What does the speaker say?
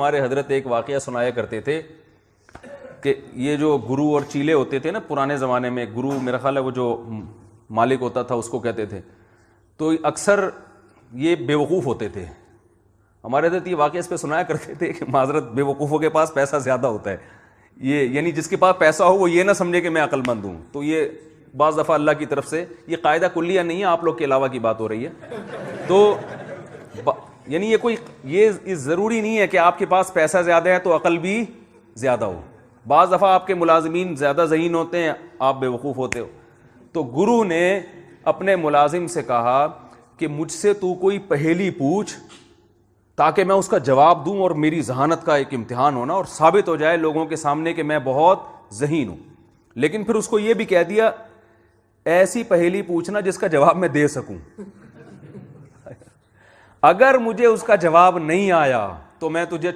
ہمارے حضرت ایک واقعہ سنایا کرتے تھے کہ یہ جو گرو اور چیلے ہوتے تھے نا پرانے زمانے میں، گرو میرا خیال ہے وہ جو مالک ہوتا تھا اس کو کہتے تھے، تو اکثر یہ بے وقوف ہوتے تھے. ہمارے حضرت یہ واقعہ اس پہ سنایا کرتے تھے کہ معذرت بے وقوفوں کے پاس پیسہ زیادہ ہوتا ہے. یہ یعنی جس کے پاس پیسہ ہو وہ یہ نہ سمجھے کہ میں عقل مند ہوں. تو یہ بعض دفعہ اللہ کی طرف سے یہ قاعدہ کلیہ نہیں ہے، آپ لوگ کے علاوہ کی بات ہو رہی ہے. تو یعنی یہ کوئی یہ ضروری نہیں ہے کہ آپ کے پاس پیسہ زیادہ ہے تو عقل بھی زیادہ ہو. بعض دفعہ آپ کے ملازمین زیادہ ذہین ہوتے ہیں، آپ بے وقوف ہوتے ہو. تو گرو نے اپنے ملازم سے کہا کہ مجھ سے تو کوئی پہیلی پوچھ تاکہ میں اس کا جواب دوں اور میری ذہانت کا ایک امتحان ہونا اور ثابت ہو جائے لوگوں کے سامنے کہ میں بہت ذہین ہوں. لیکن پھر اس کو یہ بھی کہہ دیا ایسی پہیلی پوچھنا جس کا جواب میں دے سکوں. اگر مجھے اس کا جواب نہیں آیا تو میں تجھے